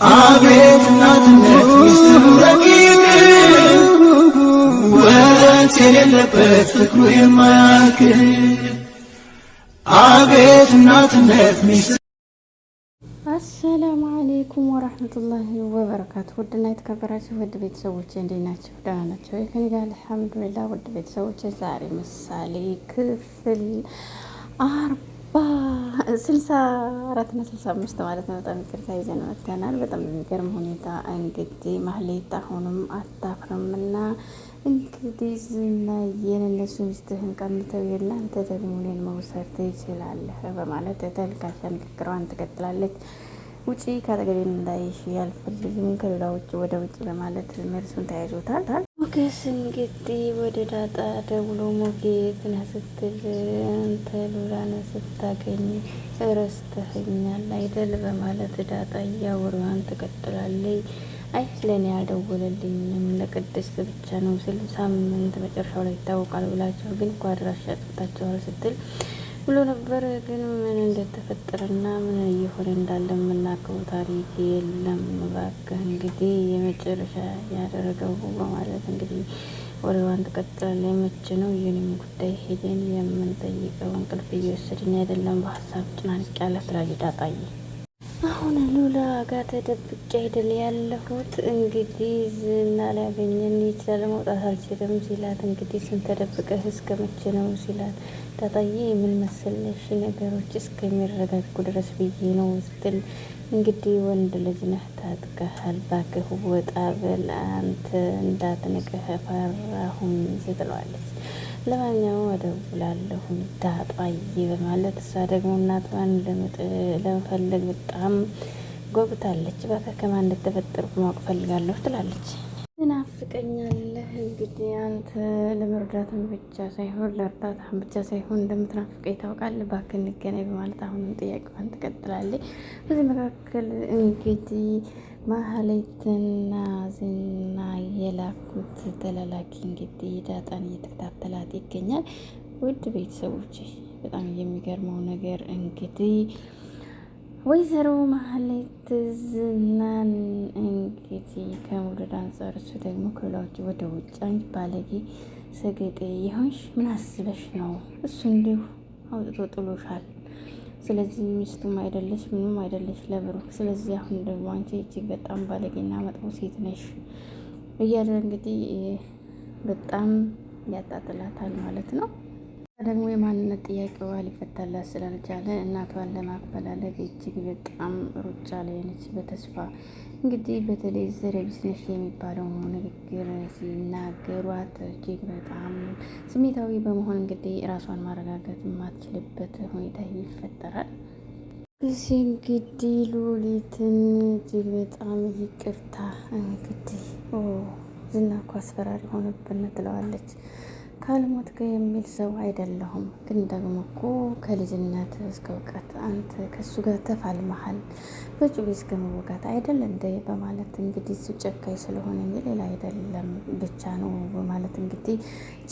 አቤት እናትነት ሚስጥሩ ረቂቅ ወረት የሌለበት ፍቅሩ የማያልቅ አቤት እናትነት ሚስጥሩ። አሰላሙ አለይኩም ወራህመቱላሂ ወበረካቱ። ውድና የተከበራችሁ ውድ ቤተሰቦች እንዴት ናቸው? ደህና ናቸው? ከኔ ጋር አልሐምዱሊላህ። ውድ ቤተሰቦች ዛሬ ምሳሌ ክፍል 64 እና 65 ማለት ነው። በጣም ይቅርታ ይዘን መጥተናል። በጣም በሚገርም ሁኔታ እንግዲህ ማህሌት አሁንም አታፍርምና እንግዲህ ዝናዬን እነሱ ሚስትህን ቀምተው የለ አንተ ደግሞ እኔን መውሰድ ትችላለህ በማለት ተልካሻ ንግግሯን ትቀጥላለች። ውጪ ከአጠገቤ እንዳይሽ አልፈልግም ከሌላ ውጭ ወደ ውጭ በማለት መልሱን ተያይዞታል። ሞገስ እንግዲህ ወደ ዳጣ ደውሎ ሞጌት ነህ ስትል አንተ ሉላን ስታገኝ ረስተኸኛል አይደል በማለት ዳጣ እያወራዋን ትቀጥላለች። አይ ለኔ ያልደወለልኝም ለቅድስት ብቻ ነው ስል ሳምንት መጨረሻው ላይ ይታወቃል ብላቸው ግን እኮ አድራሻ ጠፍታቸዋል ስትል ብሎ ነበር። ግን ምን እንደተፈጠረና ምን እየሆነ እንዳለ የምናውቀው ታሪክ የለም። እባክህ እንግዲህ የመጨረሻ ያደረገው በማለት እንግዲህ ወሬዋን ትቀጥላለች። መቼ ነው የኔም ጉዳይ ሄደን የምንጠይቀው? እንቅልፍ እየወሰደኝ አይደለም፣ በሀሳብ ጭናንቅ ያለ ትላለች ዳጣዬ። አሁን ሉላ ጋር ተደብቄ አይደል ያለሁት። እንግዲህ ዝና ሊያገኘን ይችላል፣ መውጣት አልችልም ሲላት እንግዲህ ስንት ተደብቀህ እስከ መቼ ነው ሲላት ዳጣዬ ምን መሰለሽ ነገሮች እስከሚረጋጉ ድረስ ብዬ ነው ስትል እንግዲህ ወንድ ልጅ ነህ ታጥቀሃል፣ እባክህ ወጣ በል አንተ እንዳትንቅህ ፈራሁኝ ስትለዋለች። ለማንኛውም እደውላለሁ ዳጣዬ በማለት እሷ ደግሞ እናቷን ለመፈለግ በጣም ጎብታለች። እባክህ ከማን እንደተፈጠርኩ ማወቅ ፈልጋለሁ ትላለች። ትናፍቀኛለህ እንግዲህ አንተ ለመርዳትም ብቻ ሳይሆን ለእርዳታም ብቻ ሳይሆን እንደምትናፍቀኝ ታውቃለህ፣ እባክህ እንገናኝ በማለት አሁንም ጥያቄዋን ትቀጥላለች። በዚህ መካከል እንግዲህ ማህሌትና ዝና የላኩት ተላላኪ እንግዲህ ዳጣን እየተከታተላት ይገኛል። ውድ ቤተሰቦች በጣም የሚገርመው ነገር እንግዲህ ወይዘሮ ማህሌት ዝናን እንግዲህ ከመውደድ አንጻር እሱ ደግሞ ከሌላዎች ወደ ውጭ አንቺ ባለጌ ሰገጤ ይሆንሽ ምን አስበሽ ነው? እሱ እንዲሁ አውጥቶ ጥሎሻል። ስለዚህ ሚስቱም አይደለሽ ምንም አይደለሽ ለብሩክ። ስለዚህ አሁን ደግሞ አንቺ እጅግ በጣም ባለጌና መጥፎ ሴት ነሽ እያለ እንግዲህ በጣም ያጣጥላታል ማለት ነው። ደግሞ የማንነት ጥያቄዋ ሊፈታላት ስላልቻለ እናቷን ለማፈላለግ እጅግ በጣም ሩጫ ላይ ነች በተስፋ እንግዲህ በተለይ ዘረ ቢዝነስ የሚባለው ንግግር ሲናገሯት እጅግ በጣም ስሜታዊ በመሆን እንግዲህ ራሷን ማረጋጋት የማትችልበት ሁኔታ ይፈጠራል። እዚህ እንግዲህ ሉሊትን እጅግ በጣም ይቅርታ እንግዲህ ዝና እኮ አስፈራሪ ሆነብን ትለዋለች። ካልሞት ጋር የሚል ሰው አይደለሁም፣ ግን ደግሞ እኮ ከልጅነት እስከ እውቀት አንተ ከሱ ጋር ተፋልመሃል፣ በጩቤ እስከ መወጋት አይደል እንደ በማለት እንግዲህ እሱ ጨካኝ ስለሆነ እንጂ ሌላ አይደለም ብቻ ነው በማለት እንግዲህ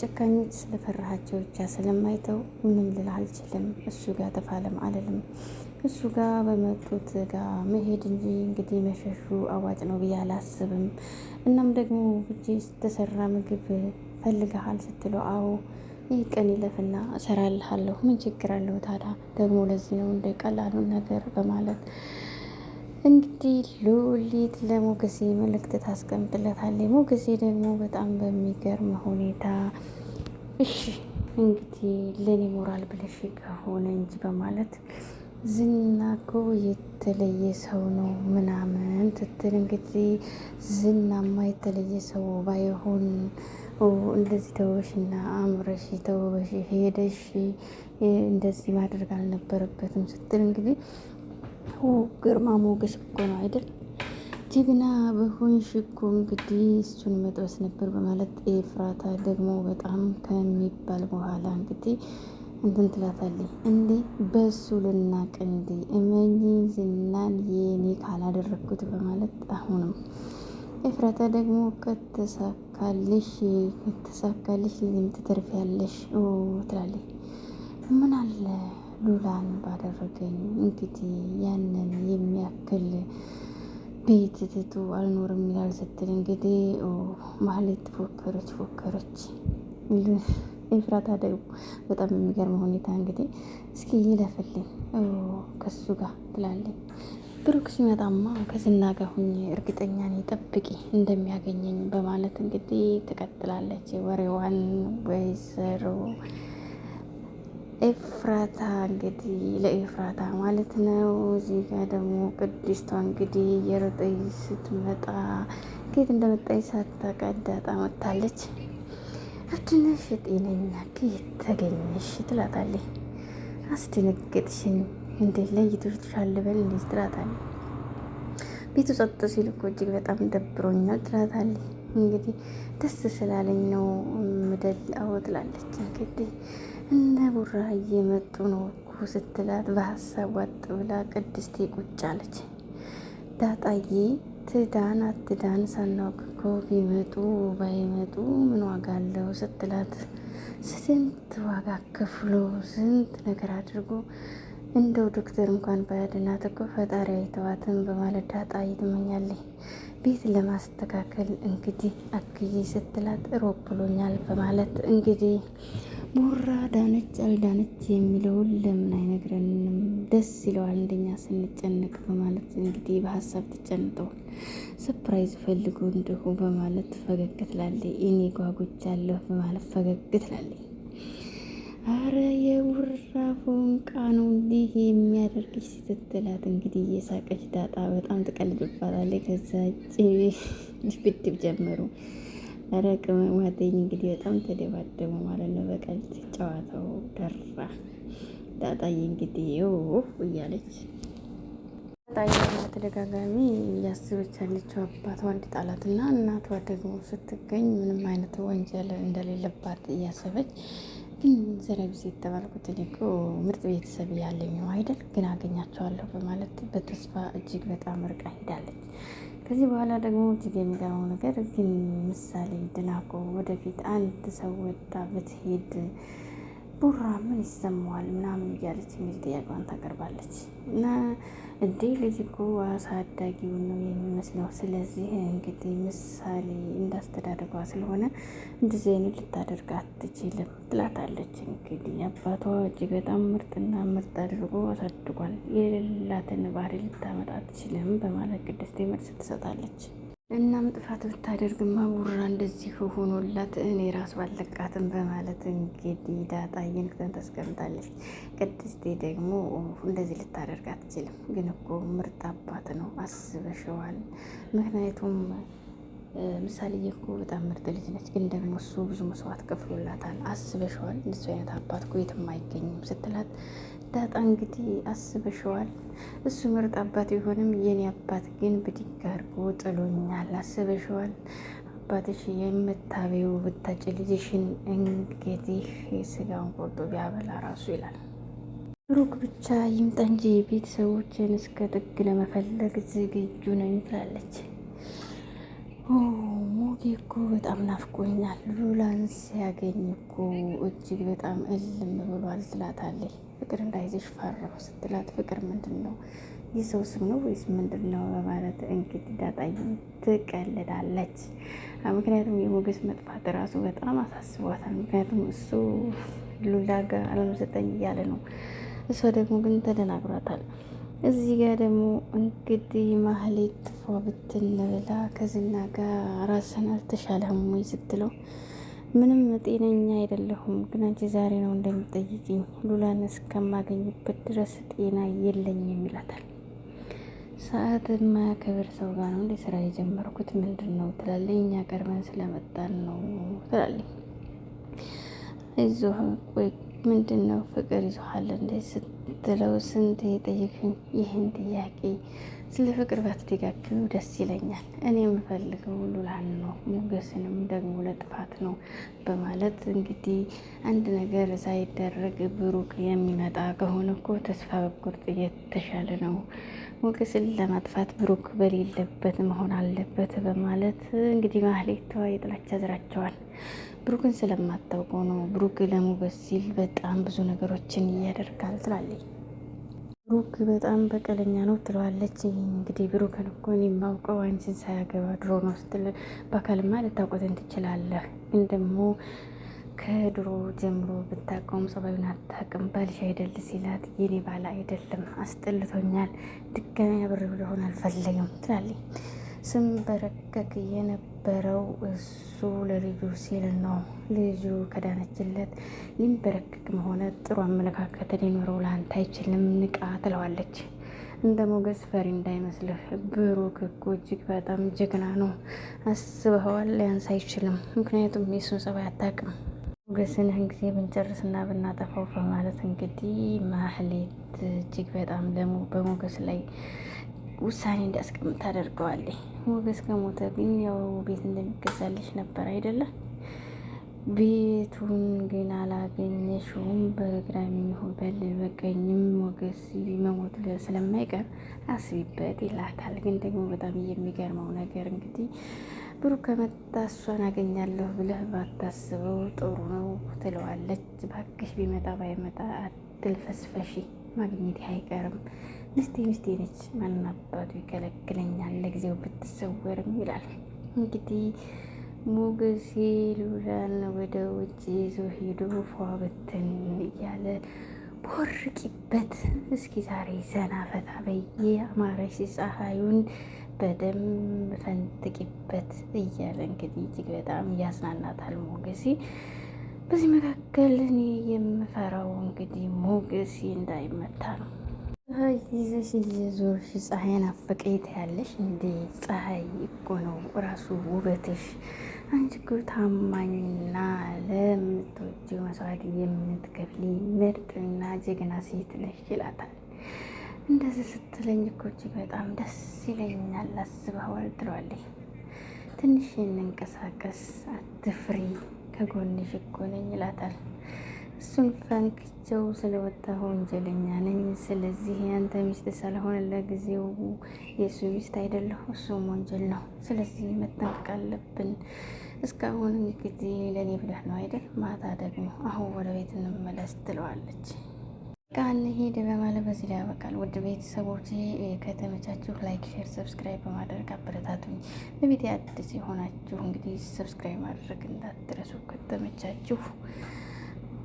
ጨካኞች ስለፈራሃቸው ብቻ ስለማይተው ምንም ልል አልችልም፣ እሱ ጋር ተፋለም አልልም፣ እሱ ጋር በመጡት ጋር መሄድ እንጂ እንግዲህ መሸሹ አዋጭ ነው ብዬ አላስብም። እናም ደግሞ ውጪ ተሰራ ምግብ ፈልገሃል ስትለው አዎ ይህ ቀን ይለፍና እሰራልሃለሁ ምን ችግር አለው ታዲያ ደግሞ ለዚህ ነው እንደ ቀላሉን ነገር በማለት እንግዲህ ሉሊት ለሞገሴ መልእክት ታስቀምጥለታለች። ሞገሴ ደግሞ በጣም በሚገርም ሁኔታ እሺ እንግዲህ ለኔ ሞራል ብለሽ ከሆነ እንጂ በማለት ዝና እኮ የተለየ ሰው ነው ምናምን ትትል እንግዲህ ዝናማ የተለየ ሰው ባይሆን እንደዚህ ተወሽና አምረሽ ተወበሽ ሄደሽ እንደዚህ ማድረግ አልነበረበትም ስትል እንግዲህ ግርማ ሞገስ እኮ ነው አይደል ጀግና በሆንሽ እኮ እንግዲህ እሱን መጥበስ ነበር በማለት ኤፍራታ ደግሞ በጣም ከሚባል በኋላ እንግዲህ እንትን ትላታለች። እንዴ በሱ ልናቅ እንዴ እመኚ ዝናን የኔ ካላደረግኩት በማለት አሁንም ኤፍራታ ደግሞ ከተሳካልሽ ለምን ትተርፊያለሽ ትላለች። ምን አለ ሉላን ባደረገኝ እንግዲህ ያንን የሚያክል ቤት ትቱ አልኖርም ይላል ስትል እንግዲህ ማህሌት ፎከረች። ኤፍራታ ደግሞ በጣም የሚገርም ሁኔታ እንግዲህ እስኪ ይለፍልኝ ከሱ ጋር ትላለች። ብሩክ ሲመጣማ ከዝና ጋር ሁኜ እርግጠኛ ነኝ ጠብቂ እንደሚያገኘኝ በማለት እንግዲህ ትቀጥላለች ወሬዋን ወይዘሮ ኤፍራታ እንግዲህ ለኤፍራታ ማለት ነው። እዚህ ጋር ደግሞ ቅድስቷ እንግዲህ የሮጠኝ ስትመጣ ከየት እንደመጣች ሳታቀዳጣ መጥታለች። አድነሽ ጤነኛ ከየት ተገኘሽ ትላታለች። አስደነገጥሽኝ እንዴ ለይቶሻል በል እንዴ ትላታለች። ቤቱ ጸጥ ሲል እኮ እጅግ በጣም ደብሮኛል ትላታለች። እንግዲህ ደስ ስላለኝ ነው ምደላው ትላለች። እንግዲህ እነ ቡራ እየመጡ ነው እኮ ስትላት በሀሳብ ዋጥ ብላ ቅድስቴ ቁጭ አለች። ዳጣዬ ትዳን አትዳን ሳናውቅ እኮ ቢመጡ ባይመጡ ምን ዋጋ አለው ስትላት ስንት ዋጋ ከፍሎ ስንት ነገር አድርጎ እንደው ዶክተር እንኳን ባያድናት እኮ ፈጣሪ አይተዋትም በማለት ዳጣዬ ትመኛለች። ቤት ለማስተካከል እንግዲህ አግዬ ስትላት ሮብ ብሎኛል በማለት እንግዲህ ቡራ ዳነች አልዳነች የሚለውን ለምን አይነግረንም ደስ ይለዋል እንደኛ ስንጨነቅ በማለት እንግዲህ በሀሳብ ትጨንጠዋል። ሰፕራይዝ ፈልጎ እንደሁ በማለት ፈገግ ትላለች። እኔ ጓጉቻለሁ በማለት ፈገግ ትላለች። አረ የቡራ ፎንቃ ነው እንዲህ የሚያደርግሽ ስትላት እንግዲህ የሳቀች ዳጣ በጣም ትቀልድባታለች። ከዛ ድብድብ ጀመሩ። አረ ቅመማተኝ እንግዲህ በጣም ተደባደቡ ማለት ነው። በቀልድ ጨዋታው ደራ። ዳጣዬ እንግዲህ እያለች ዳጣዬ በተደጋጋሚ እያስበች ያለችው አባቷ እንዲጣላትና እናቷ ደግሞ ስትገኝ ምንም አይነት ወንጀል እንደሌለባት እያሰበች ግን ዘረቢስ የተባልኩት እኔ እኮ ምርጥ ቤተሰብ ያለኝ ነው አይደል? ግን አገኛቸዋለሁ በማለት በተስፋ እጅግ በጣም ርቃ ሄዳለች። ከዚህ በኋላ ደግሞ እጅግ የሚገርመው ነገር ግን ምሳሌ ድናቆ ወደፊት አንድ ሰው ወዳ ብትሄድ ቡራ ምን ይሰማዋል ምናምን እያለች እንግዲህ ጥያቄዋን ታቀርባለች። እና እንዴ ልጅ እኮ አሳዳጊውን ነው የሚመስለው። ስለዚህ እንግዲህ ምሳሌ እንዳስተዳደጓ ስለሆነ እንደዚህ አይነት ልታደርግ አትችልም ትላታለች። እንግዲህ አባቷ እጅግ በጣም ምርጥና ምርጥ አድርጎ አሳድጓል። የሌላትን ባህሪ ልታመጣ አትችልም በማለት ቅድስት መልስ ትሰጣለች። እናም ጥፋት ብታደርግማ ቡራ እንደዚህ ሆኖላት እኔ ራሱ አለቃትም በማለት እንግዲህ ዳጣዬን ክተን ታስቀምጣለች። ቅድስቴ ደግሞ እንደዚህ ልታደርግ አትችልም፣ ግን እኮ ምርጥ አባት ነው አስበሽዋል። ምክንያቱም ምሳሌ እኮ በጣም ምርጥ ልጅ ነች፣ ግን ደግሞ እሱ ብዙ መስዋዕት ከፍሎላታል። አስበሽዋል፣ እንደሱ አይነት አባት እኮ የትም አይገኝም ስትላት ዳጣ እንግዲህ አስበሽዋል፣ እሱ ምርጥ አባት ቢሆንም የኔ አባት ግን ብድግ አድርጎ ጥሎኛል። አስበሽዋል፣ አባትሽ የምታቤው ብታጭ ልጅሽን እንግዲህ ስጋውን ቆርጦ ቢያበላ ራሱ ይላል። ብሩክ ብቻ ይምጣ እንጂ ቤተሰቦችን እስከ ጥግ ለመፈለግ ዝግጁ ነኝ ትላለች። ሞጌ እኮ በጣም ናፍቆኛል፣ ሉላን ሲያገኝ እኮ እጅግ በጣም እልም ብሏል ትላታለች። ፍቅር እንዳይዘሽ ፈራሁ ስትላት ፍቅር ምንድን ነው የሰው ስም ነው ወይስ ምንድን ነው በማለት እንግዲህ ዳጣዬ ትቀልዳለች። ምክንያቱም የሞገስ መጥፋት ራሱ በጣም አሳስቧታል። ምክንያቱም እሱ ሉላ ጋር አለመሰጠኝ እያለ ነው፣ እሷ ደግሞ ግን ተደናግሯታል። እዚህ ጋር ደግሞ እንግዲህ ማህሌት ፏ ብትን ብላ ከዝና ጋር ራስን አልተሻለህም ወይ ስትለው ምንም ጤነኛ አይደለሁም፣ ግን አንቺ ዛሬ ነው እንደምጠይቅኝ ሉላን እስከማገኝበት ድረስ ጤና የለኝም ይላታል። ሰዓት የማያከብር ሰው ጋር ነው እንደ ስራ የጀመርኩት ምንድን ነው ትላለች። እኛ ቀርበን ስለመጣን ነው ትላለች። አይዞህ ቆይ ምንድን ነው ፍቅር ይዞሃል እንደ ስትለው ስንት የጠየቅሽኝ ይህን ጥያቄ ስለ ፍቅር ባትደጋግሚው ደስ ይለኛል። እኔ የምፈልገው ሉላን ነው፣ ሞገስንም ደግሞ ለጥፋት ነው በማለት እንግዲህ አንድ ነገር ሳይደረግ ብሩክ የሚመጣ ከሆነ እኮ ተስፋ በቁርጥ የተሻለ ነው፣ ሞገስን ለማጥፋት ብሩክ በሌለበት መሆን አለበት በማለት እንግዲህ ማህሌቷ የጥላቻ ዝራቸዋል። ብሩክን ስለማታውቀው ነው። ብሩክ ለሞገስ ሲል በጣም ብዙ ነገሮችን ያደርጋል ትላለች። ብሩክ በጣም በቀለኛ ነው ትለዋለች። እንግዲህ ብሩክን እኮ እኔ የማውቀው አንቺን ሳያገባ ድሮ ነው ስትል በአካልማ ልታውቆትን ትችላለህ፣ ግን ደግሞ ከድሮ ጀምሮ ብታውቀውም ጸባዩን አታውቅም። ባልሽ አይደል ሲላት የኔ ባል አይደለም አስጠልቶኛል፣ ድጋሚ አብሬው ሊሆን አልፈለግም ትላለች። ስም በረከክ የነበረው እሱ ለልጁ ሲል ነው። ልጁ ከዳነችለት ሊንበረከክም ሆነ ጥሩ አመለካከት ሊኖረው ለአንተ አይችልም፣ ንቃ ትለዋለች። እንደ ሞገስ ፈሪ እንዳይመስልህ፣ ብሩክ እኮ እጅግ በጣም ጀግና ነው። አስበኸዋል? ሊያንስ አይችልም፣ ምክንያቱም የሱን ጸባይ አታውቅም። ሞገስንህን ጊዜ ብንጨርስና ብናጠፋው በማለት እንግዲህ ማህሌት እጅግ በጣም ደግሞ በሞገስ ላይ ውሳኔ እንዲያስቀምጥ ታደርገዋለች። ሞገስ ከሞተ ግን ያው ቤት እንደሚገዛልሽ ነበር አይደለም? ቤቱን ግን አላገኘሽውም። በግራም ይሁን በቀኝም ሞገስ መሞቱ ስለማይቀር አስቢበት ይላታል። ግን ደግሞ በጣም የሚገርመው ነገር እንግዲህ ብሩክ ከመጣ እሷን አገኛለሁ ብለህ ባታስበው ጥሩ ነው ትለዋለች። ባክሽ ቢመጣ ባይመጣ አትልፈስፈሺ፣ ማግኘት አይቀርም። ሚስቴ ነች፣ ማን አባቱ ይከለክለኛል፣ ለጊዜው ብትሰወርም ይላል። እንግዲህ ሞገሴ ሉላን ወደ ውጭ ይዞ ሄዶ ፏ በትን እያለ ቦርቂበት፣ እስኪ ዛሬ ዘና ፈታ በየ አማረሽ ፀሐዩን በደንብ ፈንጥቂበት እያለ እንግዲህ እጅግ በጣም ያዝናናታል ሞገሴ። በዚህ መካከል እኔ የምፈራው እንግዲህ ሞገሴ እንዳይመታ ነው። ፀሐይ ይዘሽ እየዞርሽ ፀሐይ ናፈቀኝ ትያለሽ እንዴ? ፀሐይ እኮ ነው ራሱ ውበትሽ። አንቺ እኮ ታማኝና ለምትወጂው መስዋዕት የምትከፍሊ ምርጥና ጀግና ሴት ነሽ ይላታል። እንደዚህ ስትለኝ እኮ እጅግ በጣም ደስ ይለኛል፣ አስበኸዋል ትለዋለች። ትንሽ እንንቀሳቀስ፣ አትፍሪ፣ ከጎንሽ እኮ ነኝ ይላታል። እሱን ፈንክቸው ስለወጣሁ ወንጀለኛ ነኝ። ስለዚህ ያንተ ሚስት ሳልሆን ለጊዜው የእሱ ሚስት አይደለሁ፣ እሱም ወንጀል ነው። ስለዚህ መጠንቀቅ አለብን። እስካሁን እንግዲህ ለእኔ ብለህ ነው አይደል? ማታ ደግሞ አሁን ወደ ቤት እንመለስ ትለዋለች። ቃን ሄድ በማለት በዚህ ላይ ያበቃል። ውድ ቤተሰቦች ከተመቻችሁ ላይክ፣ ሼር፣ ሰብስክራይብ በማድረግ አበረታቱኝ። ለቤት አዲስ የሆናችሁ እንግዲህ ሰብስክራይብ ማድረግ እንዳትረሱ። ከተመቻችሁ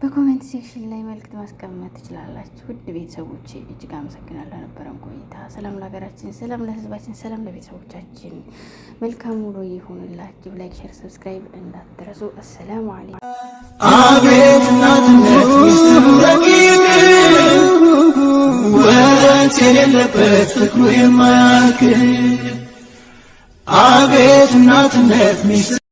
በኮሜንት ሴክሽን ላይ መልእክት ማስቀመጥ ትችላላችሁ። ውድ ቤተሰቦች እጅግ አመሰግናለሁ ነበረን ቆይታ። ሰላም ለሀገራችን፣ ሰላም ለሕዝባችን፣ ሰላም ለቤተሰቦቻችን። መልካም ውሎ ይሁንላችሁ። ላይክ፣ ሼር፣ ሰብስክራይብ እንዳትረሱ። አሰላሙ አለይኩም። አቤት እናትነት ሚስጥሩ ረቂቅ ወረት የሌለበት ፍቅሩ የማያልቅ አቤት እናትነት ሚስጥሩ